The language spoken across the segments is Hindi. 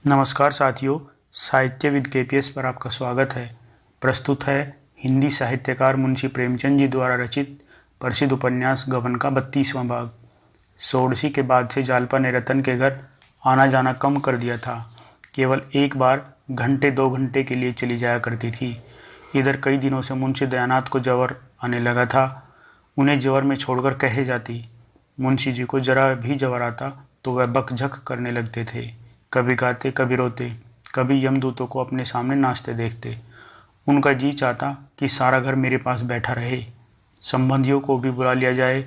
नमस्कार साथियों, साहित्य विद केपीएस पर आपका स्वागत है। प्रस्तुत है हिंदी साहित्यकार मुंशी प्रेमचंद जी द्वारा रचित प्रसिद्ध उपन्यास गबन का 32वां भाग। षोडशी के बाद से जालपा ने रतन के घर आना जाना कम कर दिया था। केवल एक बार घंटे 2 घंटे के लिए चली जाया करती थी। इधर कई दिनों से मुंशी दयानाथ को ज्वर आने लगा था। उन्हें ज्वर में छोड़कर कहे जाती। मुंशी जी को जरा भी ज्वर आता तो वह बकझक करने लगते थे। कभी गाते, कभी रोते, कभी यमदूतों को अपने सामने नाचते देखते। उनका जी चाहता कि सारा घर मेरे पास बैठा रहे, संबंधियों को भी बुला लिया जाए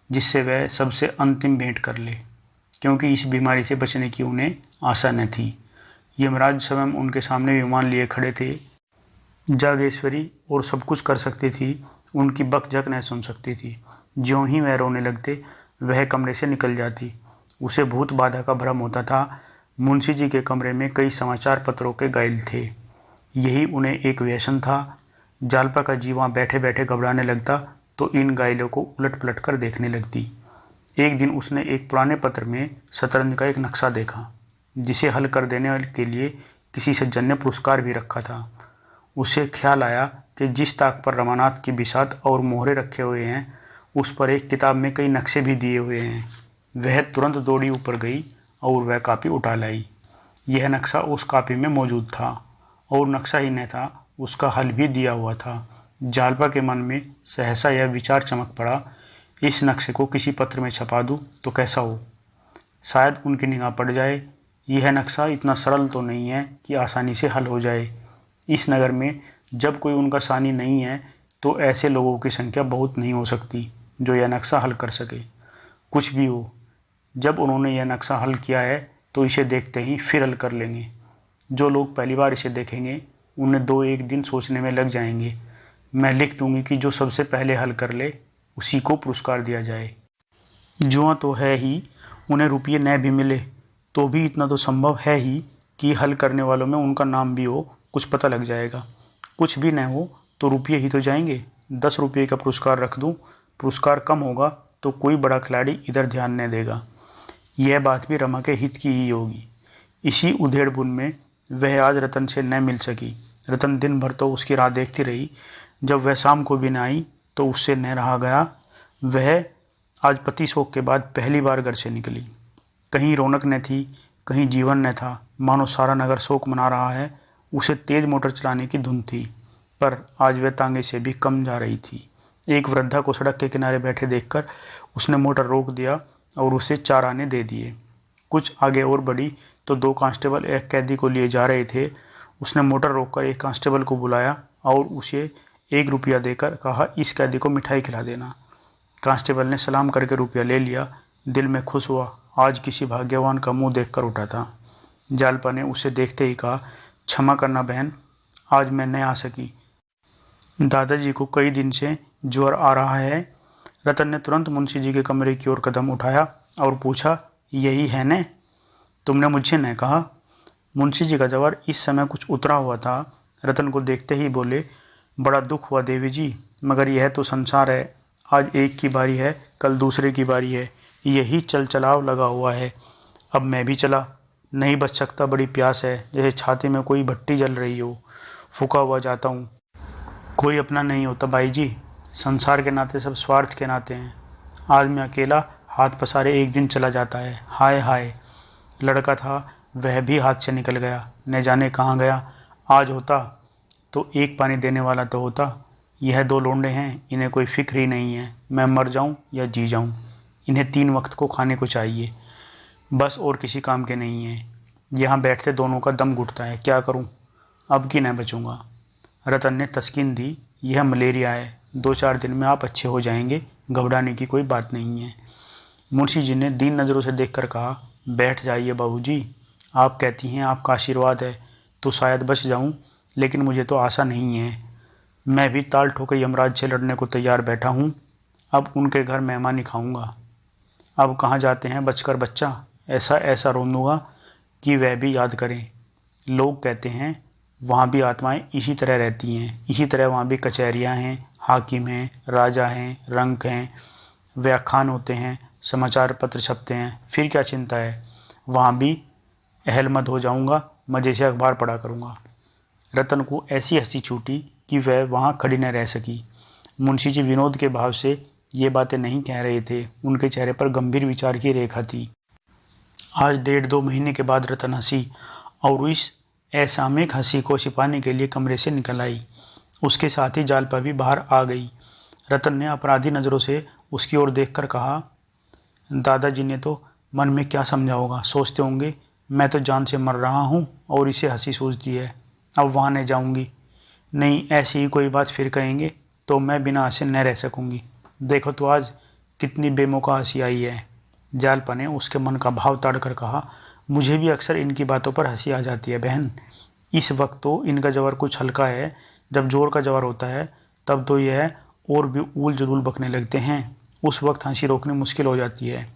जिससे वह सबसे अंतिम भेंट कर ले, क्योंकि इस बीमारी से बचने की उन्हें आशा न थी। यमराज स्वयं उनके सामने विमान लिए खड़े थे। जागेश्वरी और सब कुछ कर सकती थी, उनकी बकझक न सुन सकती थी। ज्यों ही वह रोने लगते वह कमरे से निकल जाती। उसे भूत बाधा का भ्रम होता था। मुंशी जी के कमरे में कई समाचार पत्रों के गाइल थे। यही उन्हें एक व्यसन था। जालपा का जी वहाँ बैठे बैठे घबराने लगता तो इन गाइलों को उलट पलट कर देखने लगती। एक दिन उसने एक पुराने पत्र में शतरंज का एक नक्शा देखा, जिसे हल कर देने के लिए किसी सज्जन ने पुरस्कार भी रखा था। उसे ख्याल आया कि जिस ताक पर रमानाथ की बिसात और मोहरे रखे हुए हैं, उस पर एक किताब में कई नक्शे भी दिए हुए हैं। वह तुरंत दौड़ी ऊपर गई और वह कापी उठा लाई। यह नक्शा उस कापी में मौजूद था, और नक्शा ही न था, उसका हल भी दिया हुआ था। जालपा के मन में सहसा यह विचार चमक पड़ा, इस नक्शे को किसी पत्र में छपा दूं तो कैसा हो, शायद उनकी निगाह पड़ जाए। यह नक्शा इतना सरल तो नहीं है कि आसानी से हल हो जाए। इस नगर में जब कोई उनका सानी नहीं है तो ऐसे लोगों की संख्या बहुत नहीं हो सकती जो यह नक्शा हल कर सके। कुछ भी हो, जब उन्होंने यह नक्शा हल किया है तो इसे देखते ही फिर हल कर लेंगे। जो लोग पहली बार इसे देखेंगे उन्हें 2-1 दिन सोचने में लग जाएंगे। मैं लिख दूंगी कि जो सबसे पहले हल कर ले उसी को पुरस्कार दिया जाए। जुआ तो है ही, उन्हें रुपये न भी मिले तो भी इतना तो संभव है ही कि हल करने वालों में उनका नाम भी हो, कुछ पता लग जाएगा। कुछ भी न हो तो रुपये ही तो जाएंगे। 10 रुपये का पुरस्कार रख दूं, पुरस्कार कम होगा तो कोई बड़ा खिलाड़ी इधर ध्यान न देगा। यह बात भी रमा के हित की ही होगी। इसी उधेड़-बुन में वह आज रतन से न मिल सकी। रतन दिन भर तो उसकी राह देखती रही। जब वह शाम को भी न आई तो उससे न रहा गया। वह आज पति शोक के बाद पहली बार घर से निकली। कहीं रौनक न थी, कहीं जीवन न था, मानो सारा नगर शोक मना रहा है। उसे तेज मोटर चलाने की धुन थी, पर आज वह तांगे से भी कम जा रही थी। एक वृद्धा को सड़क के किनारे बैठे देखकर उसने मोटर रोक दिया और उसे 4 आने दे दिए। कुछ आगे और बढ़ी तो 2 कांस्टेबल एक कैदी को लिए जा रहे थे। उसने मोटर रोककर एक कांस्टेबल को बुलाया और उसे 1 रुपया देकर कहा, इस कैदी को मिठाई खिला देना। कांस्टेबल ने सलाम करके रुपया ले लिया। दिल में खुश हुआ, आज किसी भाग्यवान का मुंह देखकर उठा था। जालपा ने उसे देखते ही कहा, क्षमा करना बहन, आज मैं न आ सकी। दादाजी को कई दिन से ज्वर आ रहा है। रतन ने तुरंत मुंशी जी के कमरे की ओर कदम उठाया और पूछा, यही है न? तुमने मुझे न कहा? मुंशी जी का जवाब इस समय कुछ उतरा हुआ था। रतन को देखते ही बोले, बड़ा दुख हुआ देवी जी, मगर यह तो संसार है। आज एक की बारी है, कल दूसरे की बारी है, यही चल चलाव लगा हुआ है। अब मैं भी चला नहीं बच सकता, बड़ी प्यास है, जैसे छाती में कोई भट्टी जल रही हो। फूका हुआ जाता हूँ। कोई अपना नहीं होता भाई जी, संसार के नाते सब स्वार्थ के नाते हैं। आज मैं अकेला हाथ पसारे एक दिन चला जाता है। हाय हाय, लड़का था वह भी हाथ से निकल गया, न जाने कहाँ गया। आज होता तो एक पानी देने वाला तो होता। यह 2 लोंडे हैं, इन्हें कोई फिक्र ही नहीं है मैं मर जाऊं या जी जाऊं। इन्हें 3 वक्त को खाने को चाहिए, बस, और किसी काम के नहीं है। यहाँ बैठते दोनों का दम घुटता है, क्या करूं, अब की न बचूंगा। रतन ने तस्कीन दी, यह मलेरिया है, 2-4 दिन में आप अच्छे हो जाएंगे, घबराने की कोई बात नहीं है। मुंशी जी ने दीन नज़रों से देखकर कहा, बैठ जाइए बाबूजी, आप कहती हैं आपका आशीर्वाद है तो शायद बच जाऊं, लेकिन मुझे तो आशा नहीं है। मैं भी ताल ठोके यमराज से लड़ने को तैयार बैठा हूं। अब उनके घर मेहमानी खाऊंगा। अब कहाँ जाते हैं बचकर बच्चा, ऐसा ऐसा रोऊंगा कि वह भी याद करें। लोग कहते हैं वहाँ भी आत्माएं इसी तरह रहती हैं, इसी तरह वहाँ भी कचहरियाँ हैं, हाकिम हैं, राजा हैं, रंक हैं, व्याख्यान होते हैं, समाचार पत्र छपते हैं। फिर क्या चिंता है, वहाँ भी अहलमद हो जाऊंगा, मज़े से अखबार पढ़ा करूंगा। रतन को ऐसी हंसी छूटी कि वह वहाँ खड़ी न रह सकी। मुंशी जी विनोद के भाव से ये बातें नहीं कह रहे थे, उनके चेहरे पर गंभीर विचार की रेखा थी। आज 1.5-2 महीने के बाद रतन हंसी और इस असामयिक हंसी को छिपाने के लिए कमरे से निकल आई। उसके साथ ही जालपा भी बाहर आ गई। रतन ने अपराधी नज़रों से उसकी ओर देखकर कहा, दादाजी ने तो मन में क्या समझा होगा, सोचते होंगे मैं तो जान से मर रहा हूँ और इसे हंसी सूझती है। अब वहाँ नहीं जाऊँगी। नहीं, ऐसी ही कोई बात फिर कहेंगे तो मैं बिना हंसे न रह सकूँगी। देखो तो आज कितनी बेमौका हंसी आई है। जालपा ने उसके मन का भाव ताड़ कर कहा, मुझे भी अक्सर इनकी बातों पर हंसी आ जाती है बहन। इस वक्त तो इनका जवार कुछ हल्का है, जब जोर का जवार होता है तब तो यह और भी ऊल जलूल बकने लगते हैं। उस वक्त हंसी रोकनी मुश्किल हो जाती है।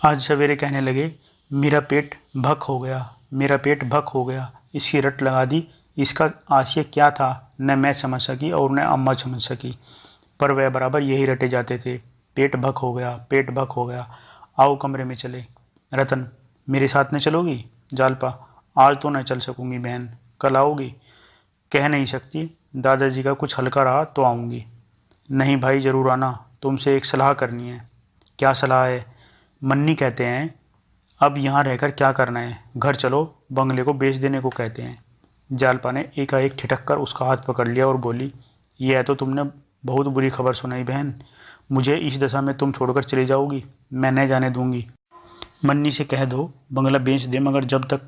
आज सवेरे कहने लगे, मेरा पेट भक हो गया, मेरा पेट भक हो गया। इसकी रट लगा दी। इसका आशय क्या था न मैं समझ सकी और न अम्मा समझ सकी, पर वह बराबर यही रटे जाते थे। पेट भक हो गया, पेट भक हो गया। आओ कमरे में चले। रतन, मेरे साथ न चलोगी? जालपा, आज तो न चल सकूंगी बहन, कल आओगी? कह नहीं सकती, दादाजी का कुछ हल्का रहा तो आऊँगी। नहीं भाई, ज़रूर आना, तुमसे एक सलाह करनी है। क्या सलाह है? मन्नी कहते हैं अब यहाँ रहकर क्या करना है, घर चलो, बंगले को बेच देने को कहते हैं। जालपा ने एकाएक ठिठक कर उसका हाथ पकड़ लिया और बोली, यह तो तुमने बहुत बुरी खबर सुनाई बहन। मुझे इस दशा में तुम छोड़कर चली जाओगी? मैं न जाने दूंगी। मन्नी से कह दो बंगला बेच दे, मगर जब तक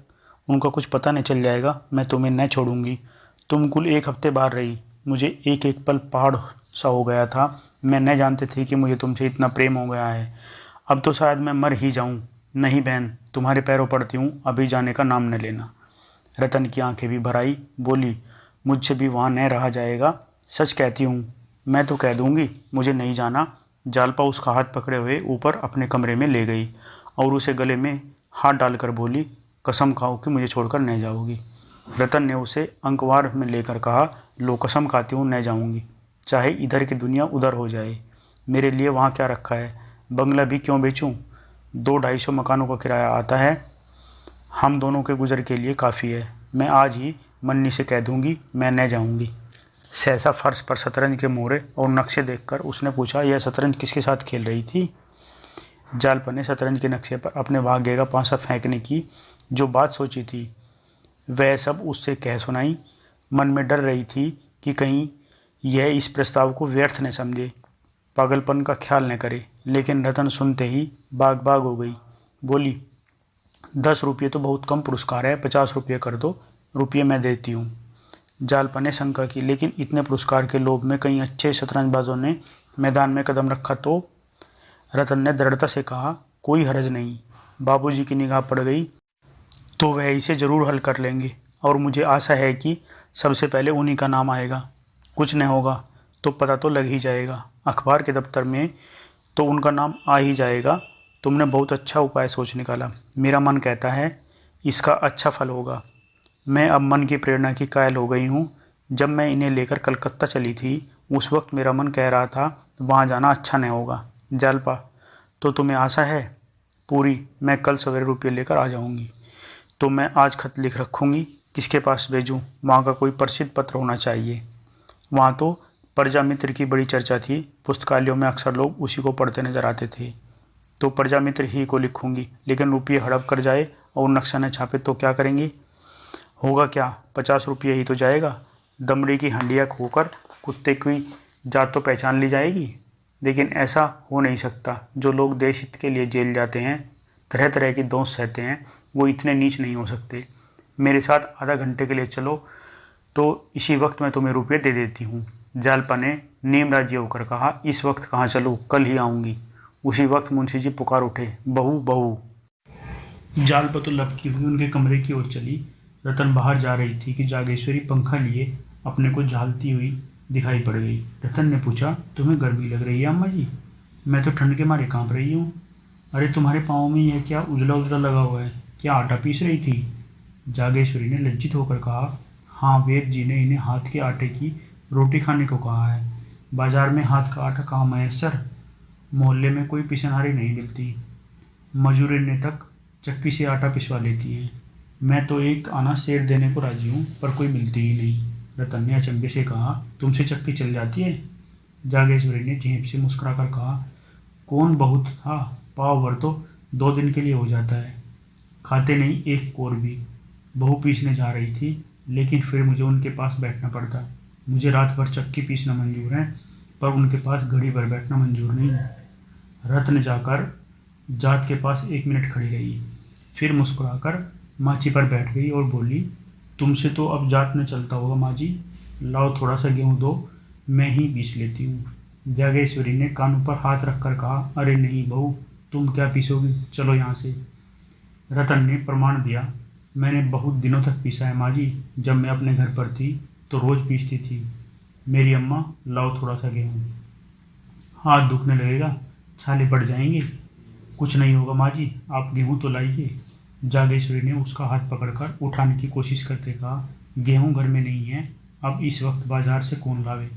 उनका कुछ पता नहीं चल जाएगा मैं तुम्हें न छोड़ूंगी। तुम कुल 1 हफ्ते बाहर रही, मुझे एक एक पल पहाड़ सा हो गया था। मैं न जानते थे कि मुझे तुमसे इतना प्रेम हो गया है। अब तो शायद मैं मर ही जाऊं। नहीं बहन, तुम्हारे पैरों पड़ती हूँ, अभी जाने का नाम न लेना। रतन की आंखें भी भर आई, बोली, मुझसे भी वहाँ न रहा जाएगा, सच कहती हूँ। मैं तो कह दूंगी मुझे नहीं जाना। जालपा उसका हाथ पकड़े हुए ऊपर अपने कमरे में ले गई और उसे गले में हाथ डालकर बोली, कसम खाओ कि मुझे छोड़कर न जाओगी। रतन ने उसे अंकवार में लेकर कहा, लो कसम खाती हूँ न जाऊँगी, चाहे इधर की दुनिया उधर हो जाए। मेरे लिए वहाँ क्या रखा है? बंगला भी क्यों बेचूं? 200-250 मकानों का किराया आता है, हम दोनों के गुजर के लिए काफ़ी है। मैं आज ही मन्नी से कह दूंगी मैं न जाऊंगी। सहसा फर्श पर शतरंज के मोहरे और नक्शे देखकर उसने पूछा, यह शतरंज किसके साथ खेल रही थी? जालपा ने शतरंज के नक्शे पर अपने भाग्य का पासा फेंकने की जो बात सोची थी वह सब उससे कह सुनाई। मन में डर रही थी कि कहीं यह इस प्रस्ताव को व्यर्थ न समझे, पागलपन का ख्याल न करे। लेकिन रतन सुनते ही बाग बाग हो गई। बोली, 10 रुपये तो बहुत कम पुरस्कार है, 50 रुपये कर दो, रुपये मैं देती हूँ। जालपा ने शंका की, लेकिन इतने पुरस्कार के लोभ में कई अच्छे शतरंजबाजों ने मैदान में कदम रखा तो? रतन ने दृढ़ता से कहा, कोई हर्ज नहीं। बाबूजी की निगाह पड़ गई तो वह इसे जरूर हल कर लेंगे और मुझे आशा है कि सबसे पहले उन्हीं का नाम आएगा। कुछ न होगा तो पता तो लग ही जाएगा, अखबार के दफ्तर में तो उनका नाम आ ही जाएगा। तुमने बहुत अच्छा उपाय सोच निकाला। मेरा मन कहता है इसका अच्छा फल होगा। मैं अब मन की प्रेरणा की कायल हो गई हूँ। जब मैं इन्हें लेकर कलकत्ता चली थी उस वक्त मेरा मन कह रहा था वहाँ जाना अच्छा नहीं होगा। जालपा, तो तुम्हें आशा है? पूरी। मैं कल सवेरे रुपये लेकर आ जाऊँगी। तो मैं आज खत लिख रखूँगी, किसके पास भेजूँ? वहाँ का कोई प्रसिद्ध पत्र होना चाहिए। वहाँ तो प्रजामित्र की बड़ी चर्चा थी, पुस्तकालयों में अक्सर लोग उसी को पढ़ते नजर आते थे। तो प्रजामित्र ही को लिखूंगी, लेकिन रुपये हड़प कर जाए और नक्शा न छापे तो क्या करेंगी? होगा क्या, 50 रुपये ही तो जाएगा। दमड़ी की हंडिया खोकर कुत्ते की जात तो पहचान ली जाएगी। लेकिन ऐसा हो नहीं सकता। जो लोग देश हित के लिए जेल जाते हैं, तरह तरह की दोष सहते हैं, वो इतने नीच नहीं हो सकते। मेरे साथ आधा घंटे के लिए चलो तो इसी वक्त मैं तुम्हें रुपये दे देती हूँ। जालपा ने नीम राज्य होकर कहा, इस वक्त कहाँ चलूँ, कल ही आऊँगी। उसी वक्त मुंशी जी पुकार उठे, बहू बहू। जालपा तो लपकी हुई उनके कमरे की ओर चली। रतन बाहर जा रही थी कि जागेश्वरी पंखा लिए अपने को झालती हुई दिखाई पड़ गई। रतन ने पूछा, तुम्हें गर्मी लग रही है अम्मा जी? मैं तो ठंड के मारे कांप रही हूँ। अरे तुम्हारे पाँव में यह क्या उजला उजला लगा हुआ है, क्या आटा पीस रही थी? जागेश्वरी ने लज्जित होकर कहा, हाँ, वेद जी ने इन्हें हाथ के आटे की रोटी खाने को कहा है। बाजार में हाथ का आटा कहाँ मैसर, मोहल्ले में कोई पिसनहारी नहीं मिलती। मजूरी ने तक चक्की से आटा पिसवा लेती हैं। मैं तो एक आना शेर देने को राजी हूँ, पर कोई मिलती ही नहीं। रतन ने अचंभे से कहा, तुमसे चक्की चल जाती है? जागेश्वरी ने झेप से मुस्कुराकर कहा, कौन बहुत था, पाव भर तो 2 दिन के लिए हो जाता है, खाते नहीं एक कोर भी। बहू पीसने जा रही थी, लेकिन फिर मुझे उनके पास बैठना पड़ता। मुझे रात भर चक्की पीसना मंजूर है, पर उनके पास घड़ी भर बैठना मंजूर नहीं। रत्न जाकर जात के पास 1 मिनट खड़ी रही, फिर मुस्कुराकर माची पर बैठ गई और बोली, तुमसे तो अब जात न चलता होगा माँ जी, लाओ थोड़ा सा गेहूँ दो, मैं ही पीस लेती हूँ। जागेश्वरी ने कानों पर हाथ रखकर कहा, अरे नहीं बहू, तुम क्या पीसोगी, चलो यहाँ से। रतन ने प्रमाण दिया, मैंने बहुत दिनों तक पीसा है माँ जी, जब मैं अपने घर पर थी तो रोज़ पीसती थी। मेरी अम्मा, लाओ थोड़ा सा गेहूँ। हाथ दुखने लगेगा, छाले पड़ जाएंगे। कुछ नहीं होगा माँ जी, आप गेहूँ तो लाइए। जागेश्वरी ने उसका हाथ पकड़कर उठाने की कोशिश करके कहा, गेहूँ घर में नहीं है, अब इस वक्त बाजार से कौन लावे।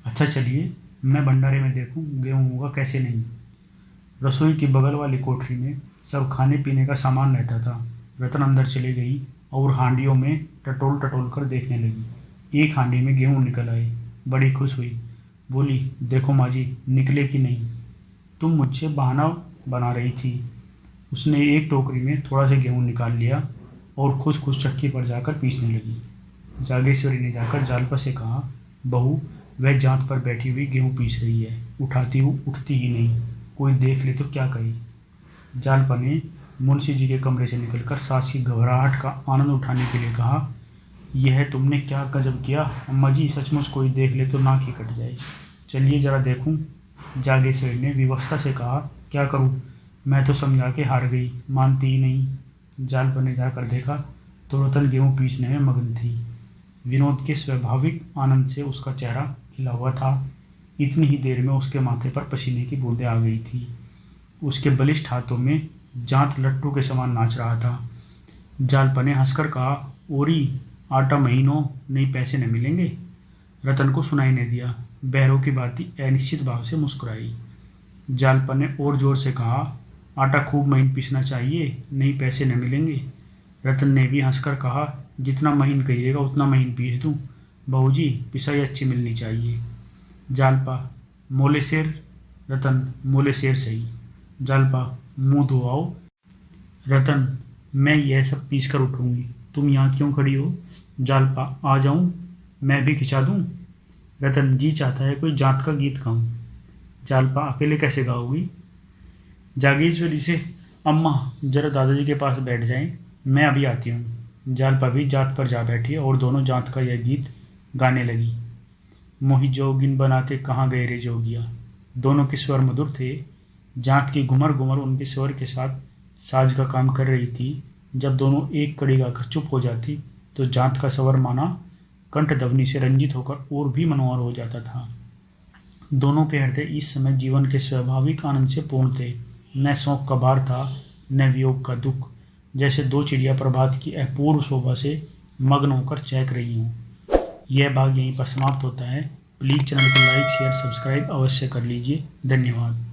अच्छा चलिए, मैं भंडारे में देखूँ गेहूँ होगा कैसे नहीं। रसोई की बगल वाली कोठरी में सब खाने पीने का सामान रहता था। रतन अंदर चली गई और हांडियों में टटोल टटोल कर देखने लगी। एक हांडी में गेहूँ निकल आए, बड़ी खुश हुई, बोली, देखो माँ जी, निकले कि नहीं, तुम मुझसे बहाना बना रही थी। उसने एक टोकरी में थोड़ा सा गेहूँ निकाल लिया और खुश खुश चक्की पर जाकर पीसने लगी। जागेश्वरी ने जाकर जालपा से कहा, बहू, वह जांत पर बैठी हुई गेहूँ पीस रही है, उठती ही नहीं, कोई देख ले तो क्या कहे। जालपा ने मुंशी जी के कमरे से निकलकर सास की घबराहट का आनंद उठाने के लिए कहा, यह तुमने क्या गजब किया अम्मा जी, सचमुच कोई देख ले तो नाक ही कट जाए। चलिए जरा देखूं। जागेश्वरी ने विवशता से कहा, क्या करूं, मैं तो समझा के हार गई, मानती ही नहीं। जालपा ने जाकर देखा तो रतन गेहूँ पीसने में मगन थी। विनोद के स्वाभाविक आनंद से उसका चेहरा खिला हुआ था। इतनी ही देर में उसके माथे पर पसीने की बूंदें आ गई थी। उसके बलिष्ठ हाथों में जांत लट्टू के समान नाच रहा था। जालपा ने हंसकर कहा, ओरी, आटा महीनों नहीं पैसे न मिलेंगे। रतन को सुनाई नहीं दिया, बहरों की भांति अनिश्चित भाव से मुस्कुराई। जालपा ने और जोर से कहा, आटा खूब महीन पीसना चाहिए, नहीं पैसे न मिलेंगे। रतन ने भी हंसकर कहा, जितना महीन कहिएगा उतना महीन पीस दूँ, बहू जी पिसाई अच्छी मिलनी चाहिए। जालपा, मोले शेर। रतन, मोले शेर सही। जालपा, मुंह धोआओ। रतन, मैं यह सब पीस कर उठूंगी, तुम यहाँ क्यों खड़ी हो। जालपा, आ जाऊं, मैं भी खिंचा दूं। रतन, जी चाहता है कोई जात का गीत गाऊं। जालपा, अकेले कैसे गाओगी। जागेश्वरी से, अम्मा जरा दादाजी के पास बैठ जाएं, मैं अभी आती हूँ। जालपा भी जात पर जा बैठी और दोनों जात का यह गीत गाने लगी। मोही जोगिन बना के कहाँ गए रे जोगिया। दोनों के स्वर मधुर थे। जात की घुमर घुमर उनके स्वर के साथ साज का काम कर रही थी। जब दोनों एक कड़ी गाकर चुप हो जाती तो जात का स्वर माना कंठ ध्वनि से रंजित होकर और भी मनोहर हो जाता था। दोनों के हृदय इस समय जीवन के स्वाभाविक आनंद से पूर्ण थे। न शोक का भार था, न वियोग का दुख। जैसे 2 चिड़िया प्रभात की अपूर्व शोभा से मग्न होकर चहक रही हों। यह भाग यहीं पर समाप्त होता है। प्लीज़ चैनल को लाइक, शेयर, सब्सक्राइब अवश्य कर लीजिए। धन्यवाद।